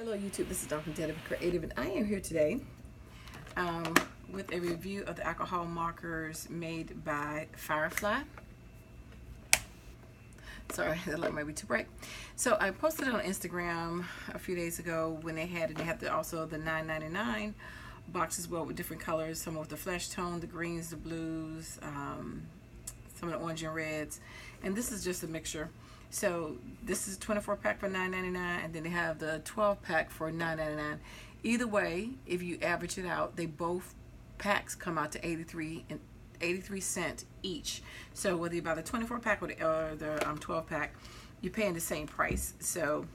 Hello YouTube, this is Dr. DaretoBeCreative, and I am here today with a review of the alcohol markers made by Firefly. Sorry, the light might be too bright. So I posted it on Instagram a few days ago when they had it. They had also the $9.99 box as well with different colors, some with the flesh tone, the greens, the blues, some of the orange and reds, and this is just a mixture. So this is a 24 pack for $9.99, and then they have the 12 pack for $9.99. Either way, if you average it out, they both packs come out to 83 cents each. So whether you buy the 24 pack or the 12 pack, you're paying the same price. So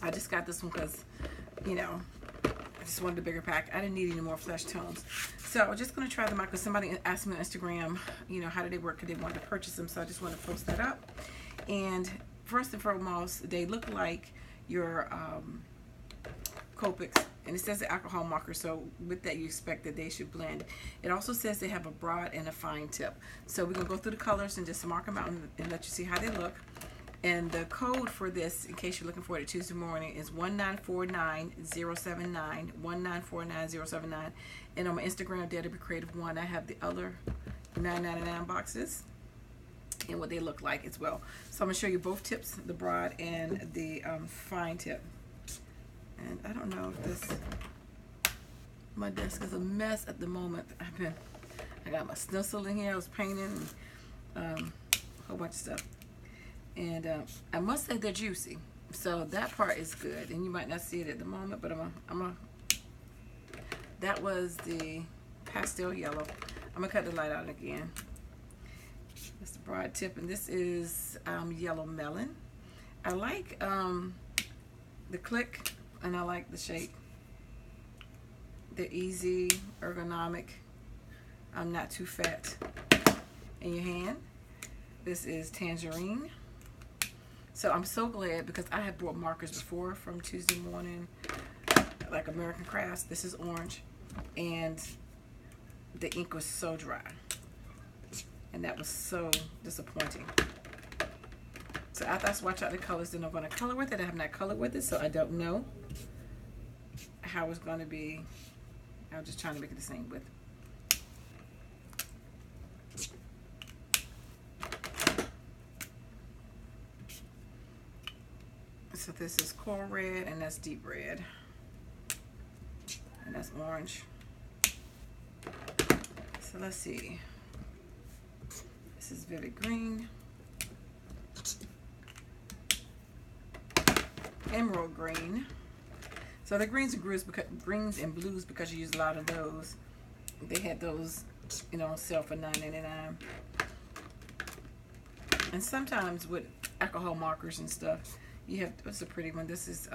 I just got this one because, you know, I just wanted a bigger pack. I didn't need any more flesh tones. So I was just going to try them out because somebody asked me on Instagram, you know, how do they work because they wanted to purchase them. So I just want to post that up. And first and foremost, they look like your Copics, and it says the alcohol marker, so with that you expect that they should blend. It also says they have a broad and a fine tip. So we're going to go through the colors and just mark them out and let you see how they look. And the code for this, in case you're looking for it Tuesday morning, is 1949079, 1949079. And on my Instagram, DaretoBeCreative1, I have the other $9.99 boxes and what they look like as well. So I'm going to show you both tips, the broad and the fine tip. And I don't know if this, my desk is a mess at the moment. I got my stencil in here, I was painting, and a whole bunch of stuff. And I must say they're juicy. So that part is good. And you might not see it at the moment, but that was the pastel yellow. I'm going to cut the light out again. That's the broad tip, and this is yellow melon. I like the click, and I like the shape. They're easy, ergonomic. I'm not too fat in your hand. This is tangerine. So I'm so glad because I have bought markers before from Tuesday morning, like American Crafts. This is orange, and the ink was so dry. And that was so disappointing. So after I swatch out the colors, then I'm going to color with it. I have not colored with it, so I don't know how it's going to be. I'm just trying to make it the same width. So this is coral red, and that's deep red. And that's orange. So let's see. This is vivid green, emerald green. So the greens and blues because you use a lot of those. They had those, you know, on sale for $9.99. And sometimes with alcohol markers and stuff, you have, what's a pretty one? This is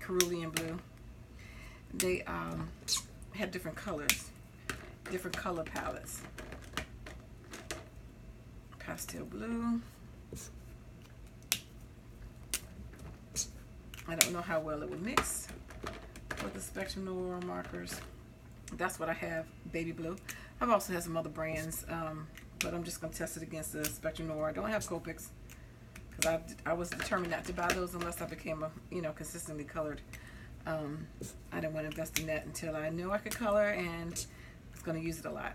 cerulean blue. They have different colors, different color palettes. Pastel blue. I don't know how well it would mix with the Spectrum Noir markers. That's what I have, baby blue. I've also had some other brands, but I'm just going to test it against the Spectrum Noir. I don't have Copics because I was determined not to buy those unless I became a, you know, consistently colored. I didn't want to invest in that until I knew I could color and I was going to use it a lot.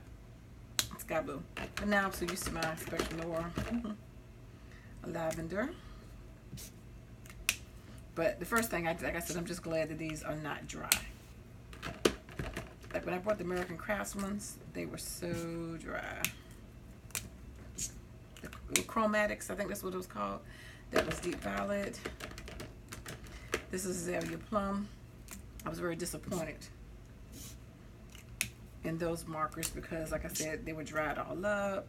Sky blue. But now I'm so used to my Spectrum Noir. Lavender. But the first thing, like I said, I'm just glad that these are not dry. Like when I bought the American Crafts ones, they were so dry. The Chromatics, I think that's what it was called. That was deep violet. This is Azalea Plum. I was very disappointed in those markers because, like I said, they were dried all up.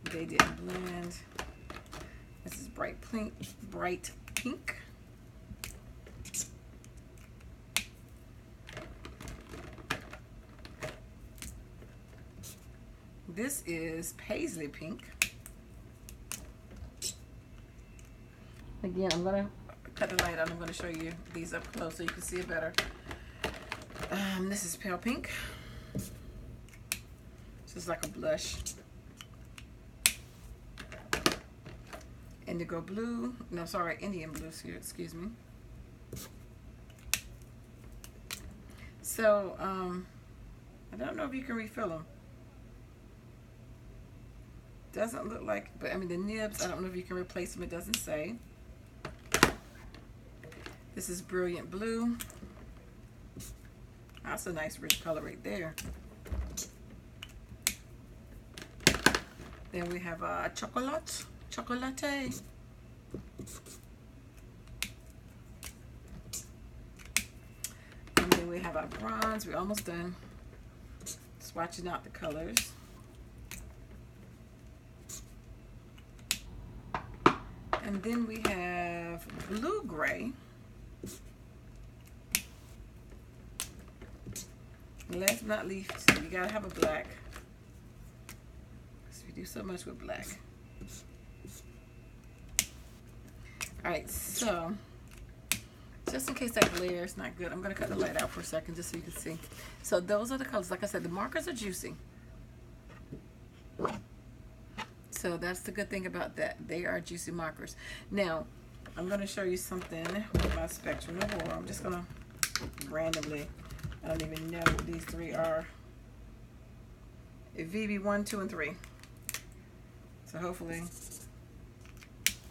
They didn't blend. This is bright pink. This is paisley pink. Again, I'm gonna cut the light out. I'm gonna show you these up close so you can see it better. This is pale pink. This is like a blush. indigo blue, no, sorry, Indian blue, excuse me. So I don't know if you can refill them. Doesn't look like, but I mean the nibs, I don't know if you can replace them. It doesn't say. This is Brilliant Blue. That's a nice rich color right there. Then we have chocolate. And then we have our bronze. We're almost done swatching out the colors. And then we have blue gray. And last but not least, you gotta have a black. Because we do so much with black. Alright, so just in case that glare is not good, I'm gonna cut the light out for a second just so you can see. So those are the colors. Like I said, the markers are juicy. So that's the good thing about that. They are juicy markers. Now, I'm going to show you something with my Spectrum Noir. I'm just going to randomly, I don't even know what these three are. VB1, 2, and 3. So hopefully, I'm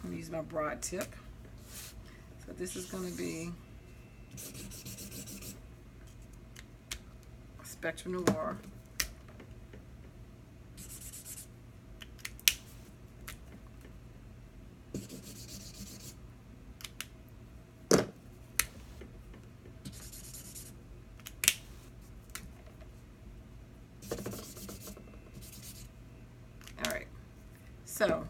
going to use my broad tip. So this is going to be Spectrum Noir. So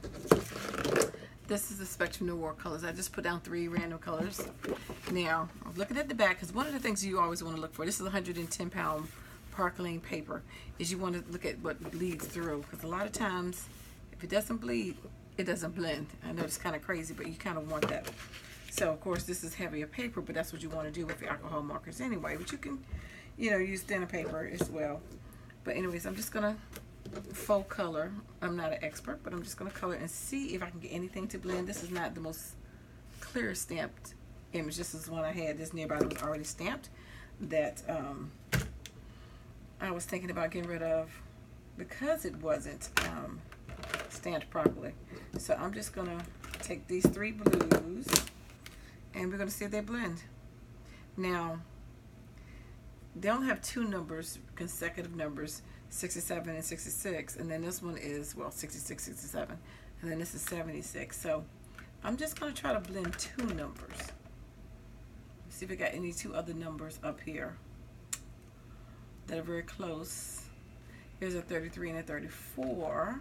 this is the Spectrum Noir colors. I just put down 3 random colors. Now, I'm looking at the back because one of the things you always want to look for, this is 110-pound Parkling paper, is you want to look at what bleeds through, because a lot of times if it doesn't bleed, it doesn't blend. I know it's kind of crazy, but you kind of want that. So of course this is heavier paper, but that's what you want to do with your alcohol markers anyway. But you can, you know, use thinner paper as well. But anyways, I'm just gonna faux color. I'm not an expert, but I'm just going to color and see if I can get anything to blend. This is not the most clear stamped image. This is one I had this nearby that was already stamped that I was thinking about getting rid of because it wasn't stamped properly. So I'm just going to take these 3 blues and we're going to see if they blend. Now, they don't have 2 numbers, consecutive numbers, 67 and 66, and then this one is, well, 66, 67, and then this is 76. So I'm just going to try to blend 2 numbers. See if I got any 2 other numbers up here that are very close. Here's a 33 and a 34.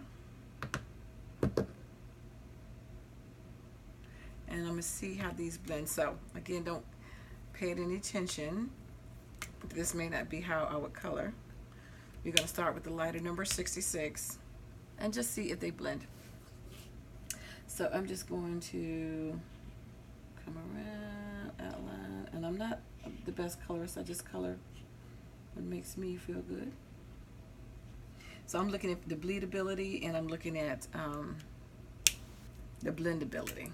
And I'm going to see how these blend. So again, don't pay it any attention. This may not be how I would color. You're going to start with the lighter number 66 and just see if they blend. So I'm just going to come around, outline, and I'm not the best colorist. I just color what makes me feel good. So I'm looking at the bleedability and I'm looking at the blendability.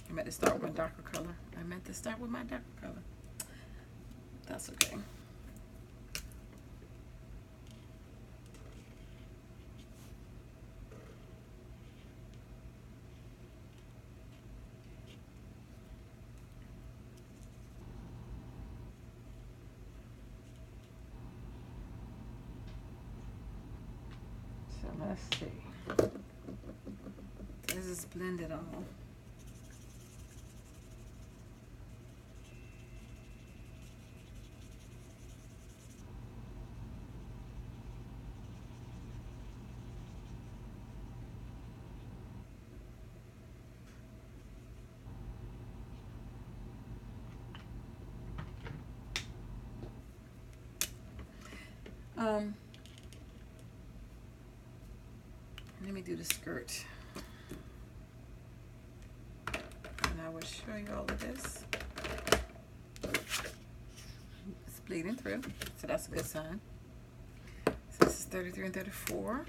I meant to start with my darker color. That's okay. So let's see. This is blended all. Let me do the skirt, and I will show you all of this. It's bleeding through, so that's a good sign. So this is 33 and 34.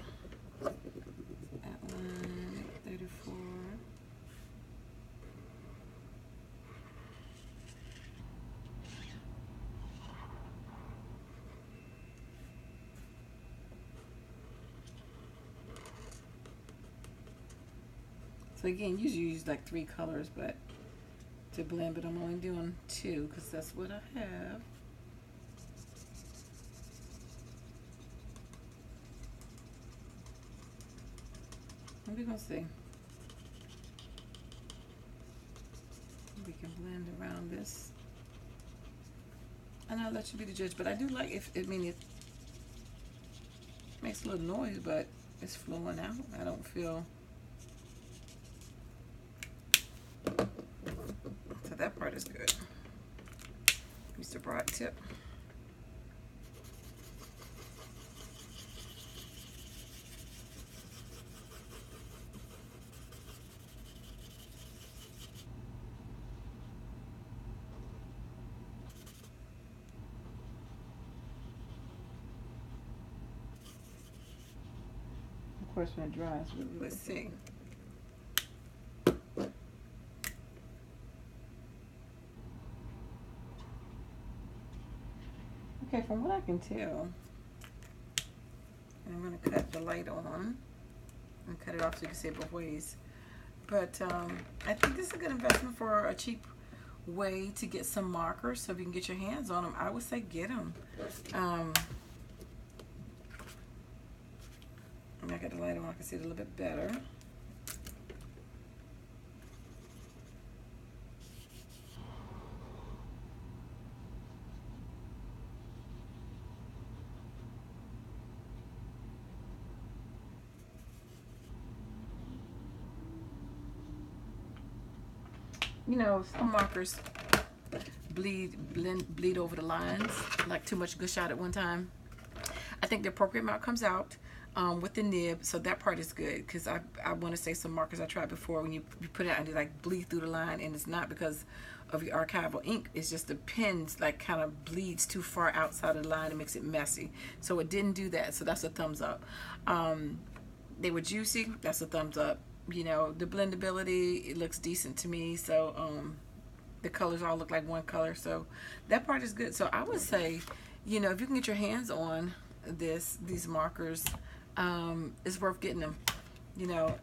Outline 34. So again, usually you use like 3 colors, but to blend, but I'm only doing 2 because that's what I have. And we're gonna see. We can blend around this. And I'll let you be the judge, but I do like if it makes a little noise, but it's flowing out. I don't feel so that part is good. Use the broad tip. Of course, when it dries, let's see. Okay, from what I can tell, I'm going to cut the light on and cut it off so you can see it both ways. But I think this is a good investment for a cheap way to get some markers. So if you can get your hands on them, I would say get them. I got the light on, I can see it a little bit better. You know, some markers bleed over the lines, like too much gush out at one time. I think the appropriate amount comes out with the nib, so that part is good, because I want to say some markers I tried before, when you put it out and they like bleed through the line, and it's not because of your archival ink, it's just the pens like kind of bleeds too far outside of the line and makes it messy. So it didn't do that, so that's a thumbs up. They were juicy, that's a thumbs up. You know, the blendability, it looks decent to me. So the colors all look like one color, so that part is good. So I would say, you know, if you can get your hands on these markers, it's worth getting them. You know,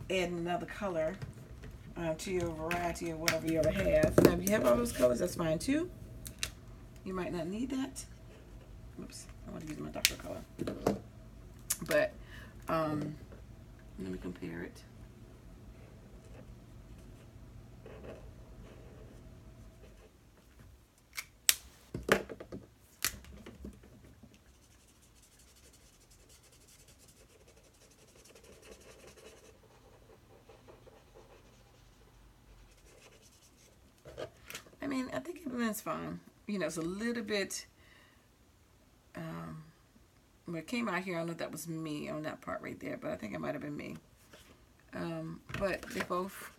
adding another color to your variety of whatever you ever have. Now, if you have all those colors, that's fine too. You might not need that. Oops, I want to use my darker color. But let me compare it. I mean, I think it blends fine. You know, it's a little bit, when it came out here, I don't know if that was me on that part right there, but I think it might have been me. But they both,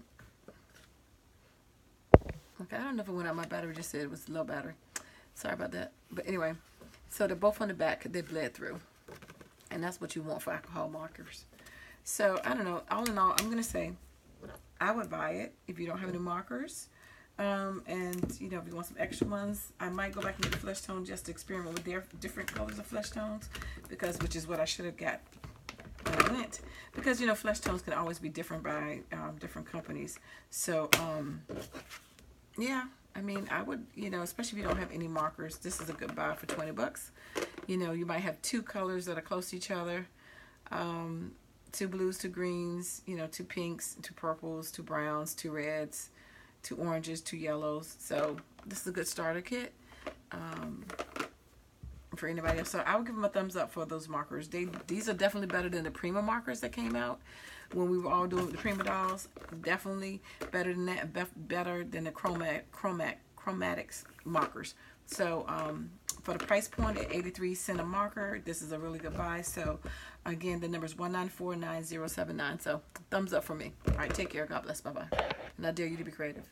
okay, I don't know if it went out my battery, just said it was low battery. Sorry about that. But anyway, so they're both on the back, they bled through. And that's what you want for alcohol markers. So, I don't know, all in all, I'm going to say, I would buy it if you don't have any markers. And you know, if you want some extra ones, I might go back and get the flesh tone just to experiment with their different colors of flesh tones, because which is what I should have got when I went, because you know, flesh tones can always be different by different companies. So yeah, I mean, I would, you know, especially if you don't have any markers, this is a good buy for 20 bucks. You know, you might have 2 colors that are close to each other, 2 blues, 2 greens, you know, 2 pinks, 2 purples, 2 browns, 2 reds, 2 oranges, 2 yellows. So this is a good starter kit for anybody else. So I would give them a thumbs up for those markers. These are definitely better than the Prima markers that came out when we were all doing the Prima dolls. Definitely better than that. Better than the chromatics markers. So for the price point at 83 cents a marker, this is a really good buy. So again, the number is 1949079. So thumbs up for me. All right, take care. God bless. Bye bye. And I dare you to be creative.